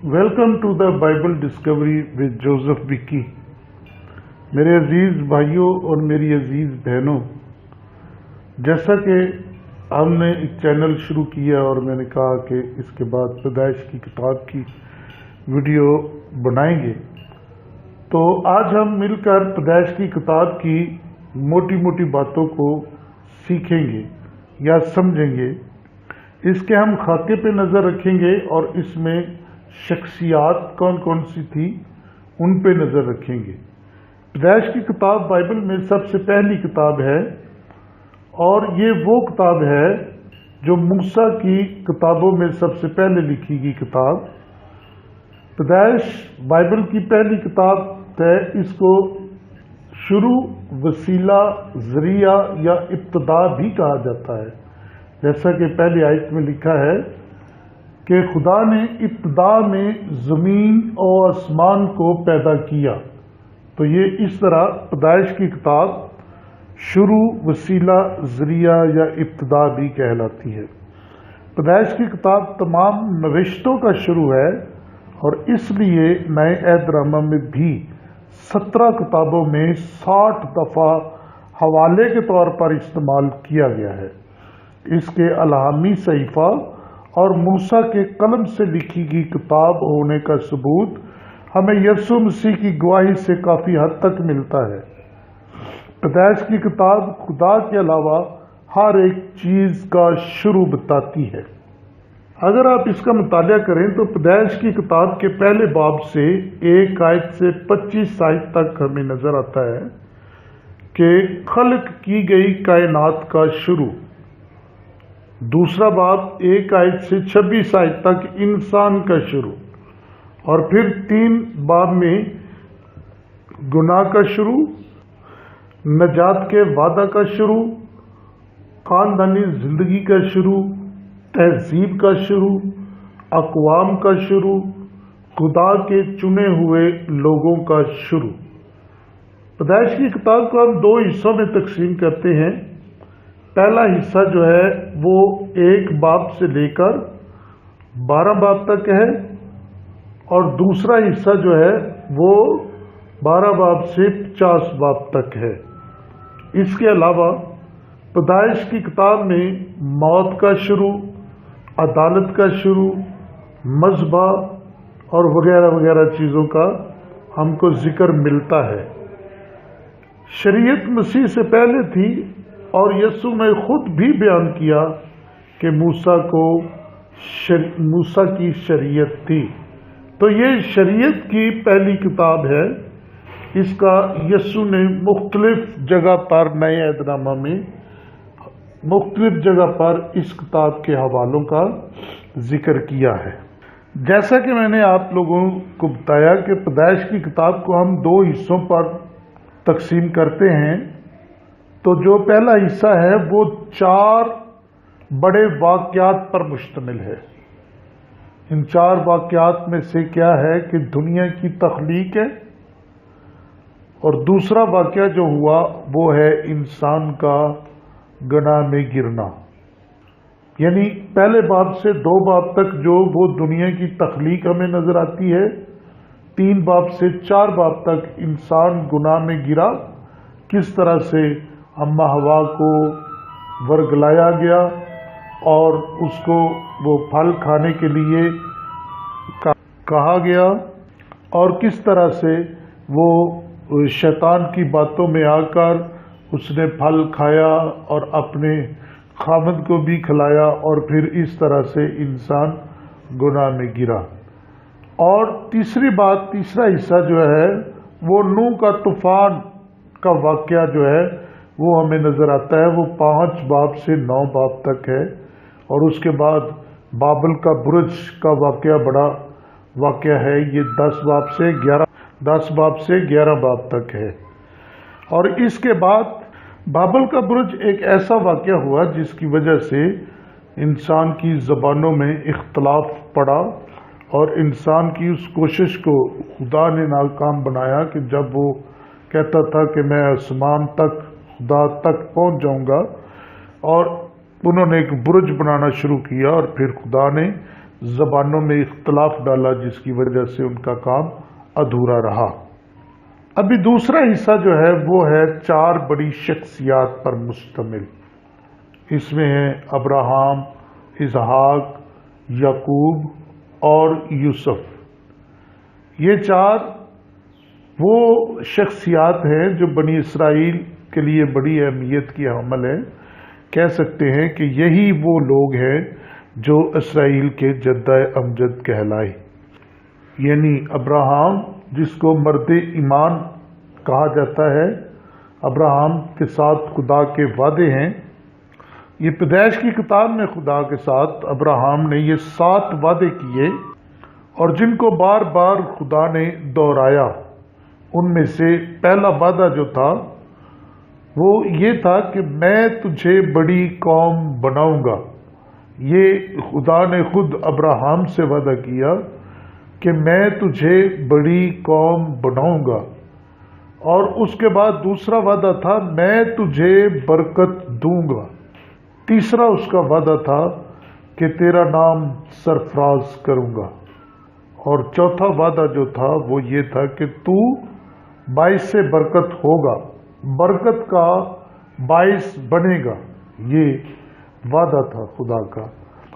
Welcome to the Bible discovery with Joseph Vicky. میرے عزیز بھائیوں اور میری عزیز بہنوں، جیسا کہ ہم نے ایک چینل شروع کیا اور میں نے کہا کہ اس کے بعد پیدائش کی کتاب کی ویڈیو بنائیں گے، تو آج ہم مل کر پیدائش کی کتاب کی موٹی موٹی باتوں کو سیکھیں گے یا سمجھیں گے۔ اس کے ہم خاکے پہ نظر رکھیں گے اور اس میں شخصیات کون کون سی تھی ان پہ نظر رکھیں گے۔ پیدائش کی کتاب بائبل میں سب سے پہلی کتاب ہے اور یہ وہ کتاب ہے جو موسیٰ کی کتابوں میں سب سے پہلے لکھی گئی کتاب۔ پیدائش بائبل کی پہلی کتاب ہے۔ اس کو شروع، وسیلہ، ذریعہ یا ابتدا بھی کہا جاتا ہے، جیسا کہ پہلی آیت میں لکھا ہے کہ خدا نے ابتدا میں زمین اور آسمان کو پیدا کیا۔ تو یہ اس طرح پیدائش کی کتاب شروع، وسیلہ، ذریعہ یا ابتدا بھی کہلاتی ہے۔ پیدائش کی کتاب تمام نوشتوں کا شروع ہے اور اس لیے نئے عہد نامہ میں بھی 17 کتابوں میں 60 دفعہ حوالے کے طور پر استعمال کیا گیا ہے۔ اس کے الہامی صحیفہ اور موسیٰ کے قلم سے لکھی گئی کتاب ہونے کا ثبوت ہمیں یسوع مسیح کی گواہی سے کافی حد تک ملتا ہے۔ پیدائش کی کتاب خدا کے علاوہ ہر ایک چیز کا شروع بتاتی ہے۔ اگر آپ اس کا مطالعہ کریں تو پیدائش کی کتاب کے پہلے باب سے 1 آیت سے 25 آیت تک ہمیں نظر آتا ہے کہ خلق کی گئی کائنات کا شروع۔ دوسرا باب 1 آیت سے 26 آیت تک انسان کا شروع، اور پھر 3 باب میں گناہ کا شروع، نجات کے وعدہ کا شروع، خاندانی زندگی کا شروع، تہذیب کا شروع، اقوام کا شروع، خدا کے چنے ہوئے لوگوں کا شروع۔ پیدائش کی کتاب کو ہم 2 حصوں میں تقسیم کرتے ہیں۔ پہلا حصہ جو ہے وہ 1 باب سے لے کر 12 باب تک ہے، اور دوسرا حصہ جو ہے وہ 12 باب سے 50 باب تک ہے۔ اس کے علاوہ پیدائش کی کتاب میں موت کا شروع، عدالت کا شروع، مذبح اور وغیرہ وغیرہ چیزوں کا ہم کو ذکر ملتا ہے۔ شریعت مسیح سے پہلے تھی اور یسوع نے خود بھی بیان کیا کہ موسیٰ کی شریعت تھی۔ تو یہ شریعت کی پہلی کتاب ہے۔ اس کا یسوع نے مختلف جگہ پر نئے عہد نامہ میں مختلف جگہ پر اس کتاب کے حوالوں کا ذکر کیا ہے۔ جیسا کہ میں نے آپ لوگوں کو بتایا کہ پیدائش کی کتاب کو ہم 2 حصوں پر تقسیم کرتے ہیں، تو جو پہلا حصہ ہے وہ 4 بڑے واقعات پر مشتمل ہے۔ ان 4 واقعات میں سے کیا ہے کہ دنیا کی تخلیق ہے، اور دوسرا واقعہ جو ہوا وہ ہے انسان کا گناہ میں گرنا۔ یعنی پہلے باب سے 2 باب تک جو وہ دنیا کی تخلیق ہمیں نظر آتی ہے، 3 باب سے 4 باب تک انسان گناہ میں گرا، کس طرح سے اماں حوا کو ورگلایا گیا اور اس کو وہ پھل کھانے کے لیے کہا گیا، اور کس طرح سے وہ شیطان کی باتوں میں آ کر اس نے پھل کھایا اور اپنے خاوند کو بھی کھلایا، اور پھر اس طرح سے انسان گناہ میں گرا۔ اور تیسرا حصہ جو ہے وہ نوح کا طوفان کا واقعہ جو ہے وہ ہمیں نظر آتا ہے۔ وہ 5 باب سے 9 باب تک ہے، اور اس کے بعد بابل کا برج کا واقعہ بڑا واقعہ ہے۔ یہ 10 باب سے 11 باب تک ہے۔ اور اس کے بعد بابل کا برج ایک ایسا واقعہ ہوا جس کی وجہ سے انسان کی زبانوں میں اختلاف پڑا، اور انسان کی اس کوشش کو خدا نے ناکام بنایا کہ جب وہ کہتا تھا کہ میں آسمان تک خدا تک پہنچ جاؤں گا، اور انہوں نے ایک برج بنانا شروع کیا، اور پھر خدا نے زبانوں میں اختلاف ڈالا جس کی وجہ سے ان کا کام ادھورا رہا۔ ابھی دوسرا حصہ جو ہے وہ ہے 4 بڑی شخصیات پر مشتمل۔ اس میں ہیں ابراہم، اسحاق، یعقوب اور یوسف۔ یہ 4 وہ شخصیات ہیں جو بنی اسرائیل کے لیے بڑی اہمیت کی حامل ہیں۔ کہہ سکتے ہیں کہ یہی وہ لوگ ہیں جو اسرائیل کے جدہ امجد کہلائے، یعنی ابراہم جس کو مرد ایمان کہا جاتا ہے، ابراہم کے ساتھ خدا کے وعدے ہیں۔ یہ پیدائش کی کتاب میں خدا کے ساتھ ابراہم نے یہ 7 وعدے کیے اور جن کو بار بار خدا نے دہرایا۔ ان میں سے پہلا وعدہ جو تھا وہ یہ تھا کہ میں تجھے بڑی قوم بناؤں گا۔ یہ خدا نے خود ابراہم سے وعدہ کیا کہ میں تجھے بڑی قوم بناؤں گا، اور اس کے بعد دوسرا وعدہ تھا میں تجھے برکت دوں گا۔ تیسرا اس کا وعدہ تھا کہ تیرا نام سرفراز کروں گا، اور چوتھا وعدہ جو تھا وہ یہ تھا کہ تو باعث برکت ہوگا، برکت کا باعث بنے گا۔ یہ وعدہ تھا خدا کا۔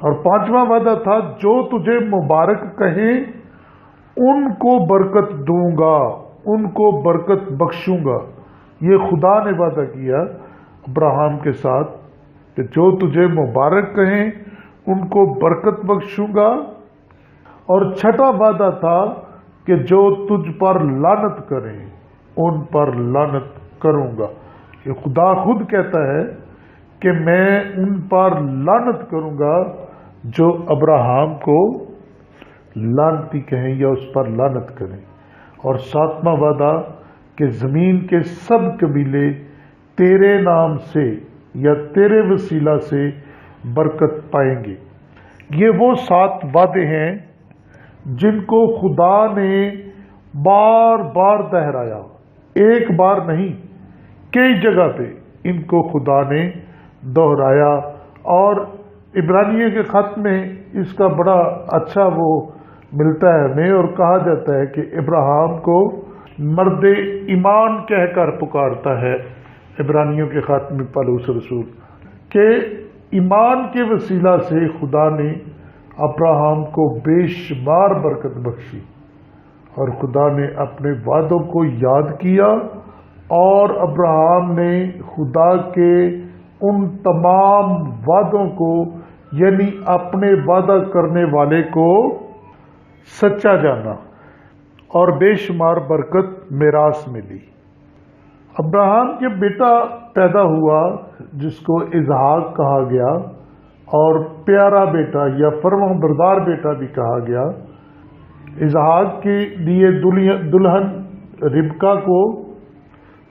اور 5واں وعدہ تھا جو تجھے مبارک کہیں ان کو برکت دوں گا، ان کو برکت بخشوں گا۔ یہ خدا نے وعدہ کیا ابراہم کے ساتھ کہ جو تجھے مبارک کہیں ان کو برکت بخشوں گا۔ اور 6واں وعدہ تھا کہ جو تجھ پر لعنت کریں ان پر لعنت کروں گا۔ یہ خدا خود کہتا ہے کہ میں ان پر لعنت کروں گا جو ابراہم کو لعنتی کہیں یا اس پر لعنت کریں۔ اور 7واں وعدہ کہ زمین کے سب قبیلے تیرے نام سے یا تیرے وسیلہ سے برکت پائیں گے۔ یہ وہ 7 وعدے ہیں جن کو خدا نے بار بار دہرایا، ایک بار نہیں، کئی جگہ پہ ان کو خدا نے دہرایا۔ اور عبرانیہ کے خط میں اس کا بڑا اچھا وہ ملتا ہے ہمیں، اور کہا جاتا ہے کہ ابراہم کو مرد ایمان کہہ کر پکارتا ہے عبرانیوں کے خط میں پولس رسول، کہ ایمان کے وسیلہ سے خدا نے ابراہم کو بے شمار برکت بخشی، اور خدا نے اپنے وعدوں کو یاد کیا، اور ابراہم نے خدا کے ان تمام وعدوں کو، یعنی اپنے وعدہ کرنے والے کو سچا جانا، اور بے شمار برکت میراث ملی۔ ابراہم کے بیٹا پیدا ہوا جس کو اسحاق کہا گیا، اور پیارا بیٹا یا فرمان بردار بیٹا بھی کہا گیا۔ اسحاق کے لیے دلہن ربکا کو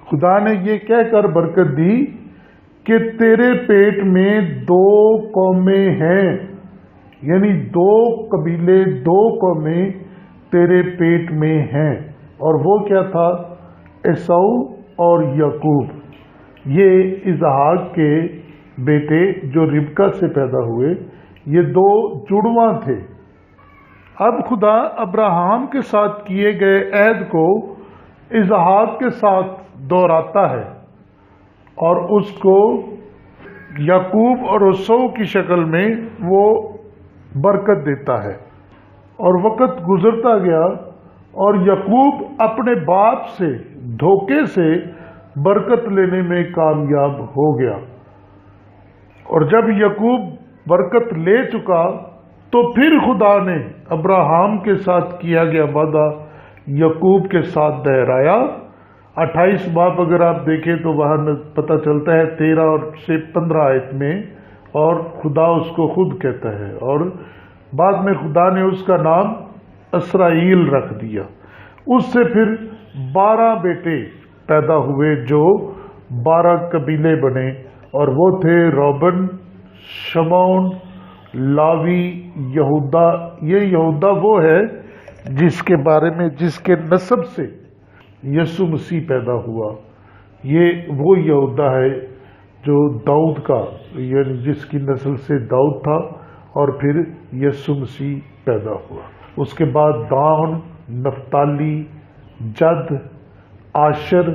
خدا نے یہ کہہ کر برکت دی کہ تیرے پیٹ میں 2 قومیں ہیں، یعنی 2 قبیلے، 2 قومیں تیرے پیٹ میں ہیں۔ اور وہ کیا تھا؟ عیسو اور یعقوب۔ یہ اسحاق کے بیٹے جو ربکا سے پیدا ہوئے، یہ 2 جڑواں تھے۔ اب خدا ابراہم کے ساتھ کیے گئے عہد کو اسحاق کے ساتھ دہراتا ہے، اور اس کو یعقوب اور عیسو کی شکل میں وہ برکت دیتا ہے۔ اور وقت گزرتا گیا اور یعقوب اپنے باپ سے دھوکے سے برکت لینے میں کامیاب ہو گیا، اور جب یعقوب برکت لے چکا تو پھر خدا نے ابراہم کے ساتھ کیا گیا وعدہ یعقوب کے ساتھ دہرایا۔ 28 باب اگر آپ دیکھیں تو وہاں پتہ چلتا ہے 13 سے 15 آیت میں، اور خدا اس کو خود کہتا ہے، اور بعد میں خدا نے اس کا نام اسرائیل رکھ دیا۔ اس سے پھر 12 بیٹے پیدا ہوئے جو 12 قبیلے بنے، اور وہ تھے روبن، شمعون، لاوی، یہودا۔ یہ یہودا وہ ہے جس کے بارے میں جس کے نسب سے یسوع مسیح پیدا ہوا۔ یہ وہ یہودا ہے جو داؤد کا، یعنی جس کی نسل سے داؤد تھا، اور پھر یسوع مسیح پیدا ہوا۔ اس کے بعد دان، نفتالی، جد، آشر،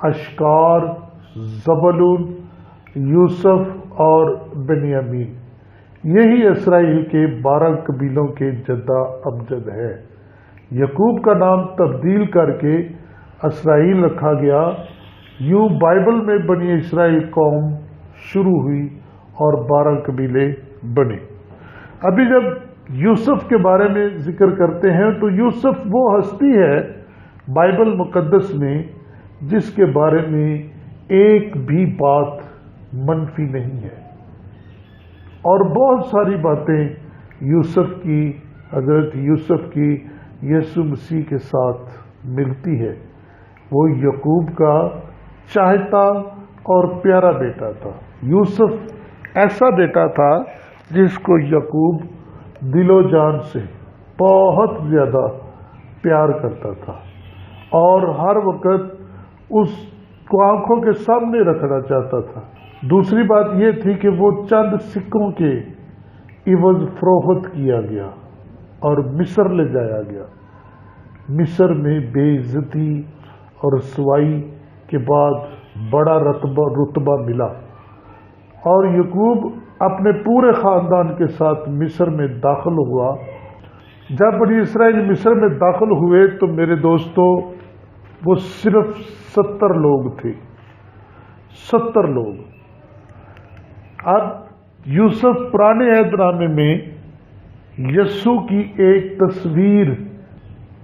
اشکار، زبلون، یوسف اور بنیامین، یہی اسرائیل کے 12 قبیلوں کے جدہ امجد ہے۔ یعقوب کا نام تبدیل کر کے اسرائیل رکھا گیا۔ یوں بائبل میں بنی اسرائیل قوم شروع ہوئی اور 12 قبیلے بنے۔ ابھی جب یوسف کے بارے میں ذکر کرتے ہیں تو یوسف وہ ہستی ہے بائبل مقدس میں جس کے بارے میں ایک بھی بات منفی نہیں ہے، اور بہت ساری باتیں یوسف کی، حضرت یوسف کی یسوع مسیح کے ساتھ ملتی ہے۔ وہ یعقوب کا چاہتا اور پیارا بیٹا تھا۔ یوسف ایسا بیٹا تھا جس کو یعقوب دل و جان سے بہت زیادہ پیار کرتا تھا اور ہر وقت اس کو آنکھوں کے سامنے رکھنا چاہتا تھا۔ دوسری بات یہ تھی کہ وہ چند سکوں کے عوض فروخت کیا گیا اور مصر لے جایا گیا۔ مصر میں بے عزتی اور رسوائی کے بعد بڑا رتبہ ملا، اور یعقوب اپنے پورے خاندان کے ساتھ مصر میں داخل ہوا۔ جب بنی اسرائیل مصر میں داخل ہوئے تو میرے دوستو وہ صرف 70 لوگ تھے، 70 لوگ۔ اب یوسف پرانے عہد نامے میں یسوع کی ایک تصویر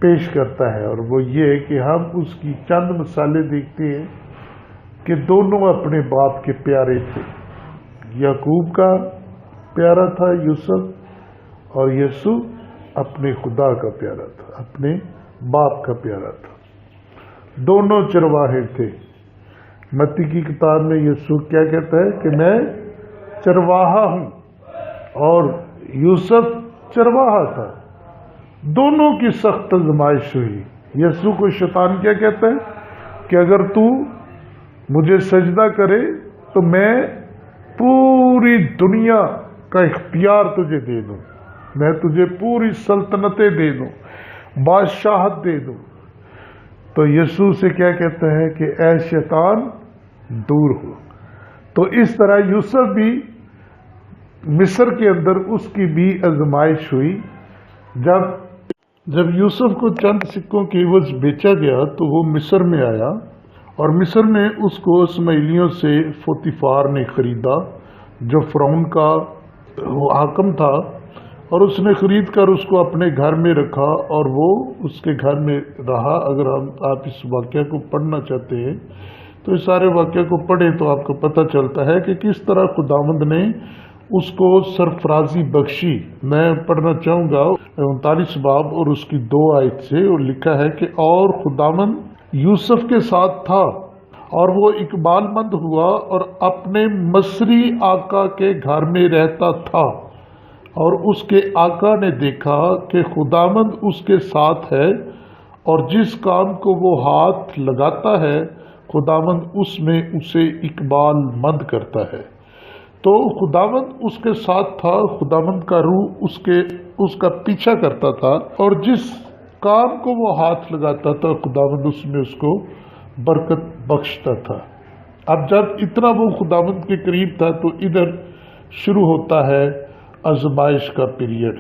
پیش کرتا ہے، اور وہ یہ کہ ہم اس کی چند مثالیں دیکھتے ہیں کہ دونوں اپنے باپ کے پیارے تھے۔ یعقوب کا پیارا تھا یوسف، اور یسوع اپنے خدا کا پیارا تھا، اپنے باپ کا پیارا تھا۔ دونوں چرواہے تھے۔ متی کی کتاب میں یسوع کیا کہتا ہے کہ میں چرواہا ہوں، اور یوسف چرواہا تھا۔ دونوں کی سخت آزمائش ہوئی۔ یسوع کو شیطان کیا کہتا ہے کہ اگر تو مجھے سجدہ کرے تو میں پوری دنیا کا اختیار تجھے دے دوں، میں تجھے پوری سلطنتیں دے دوں، بادشاہت دے دوں۔ تو یسوع سے کیا کہتا ہے کہ اے شیطان دور ہو۔ تو اس طرح یوسف بھی مصر کے اندر اس کی بھی آزمائش ہوئی۔ جب یوسف کو چند سکوں کے عوض بیچا گیا تو وہ مصر میں آیا، اور مصر میں اس کو اسماعیلیوں سے پوتیفار نے خریدا جو فرعون کا حاکم تھا، اور اس نے خرید کر اس کو اپنے گھر میں رکھا اور وہ اس کے گھر میں رہا۔ اگر آپ اس واقعہ کو پڑھنا چاہتے ہیں تو اس سارے واقعہ کو پڑھیں تو آپ کو پتہ چلتا ہے کہ کس طرح خداوند نے اس کو سرفرازی بخشی۔ میں پڑھنا چاہوں گا 39 باب اور اس کی 2 آیت سے، اور لکھا ہے کہ اور خداوند یوسف کے ساتھ تھا اور وہ اقبال مند ہوا اور اپنے مصری آقا کے گھر میں رہتا تھا، اور اس کے آقا نے دیکھا کہ خداوند اس کے ساتھ ہے، اور جس کام کو وہ ہاتھ لگاتا ہے خداوند اس میں اسے اقبال مند کرتا ہے۔ تو خداوند اس کے ساتھ تھا، خداوند کا روح اس کا پیچھا کرتا تھا، اور جس کام کو وہ ہاتھ لگاتا تھا خداوند اس میں اس کو برکت بخشتا تھا۔ اب جب اتنا وہ خداوند کے قریب تھا تو ادھر شروع ہوتا ہے آزمائش کا پیریڈ۔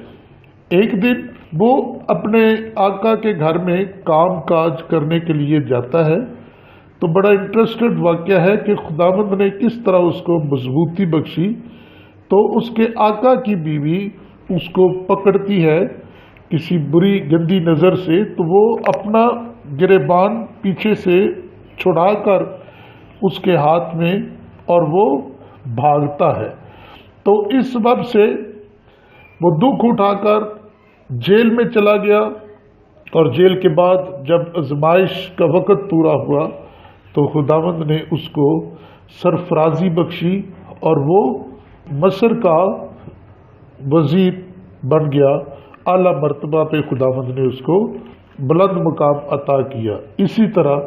ایک دن وہ اپنے آقا کے گھر میں کام کاج کرنے کے لیے جاتا ہے، تو بڑا انٹرسٹڈ واقعہ ہے کہ خداوند نے کس طرح اس کو مضبوطی بخشی۔ تو اس کے آقا کی بیوی اس کو پکڑتی ہے کسی بری گندی نظر سے، تو وہ اپنا گریبان پیچھے سے چھڑا کر اس کے ہاتھ میں اور وہ بھاگتا ہے۔ تو اس سبب سے وہ دکھ اٹھا کر جیل میں چلا گیا، اور جیل کے بعد جب آزمائش کا وقت پورا ہوا تو خداوند نے اس کو سرفرازی بخشی، اور وہ مصر کا وزیر بن گیا۔ اعلیٰ مرتبہ پہ خداوند نے اس کو بلند مقام عطا کیا۔ اسی طرح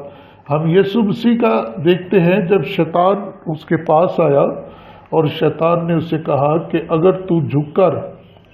ہم یسوع مسیح کا دیکھتے ہیں، جب شیطان اس کے پاس آیا اور شیطان نے اسے کہا کہ اگر تو جھک کر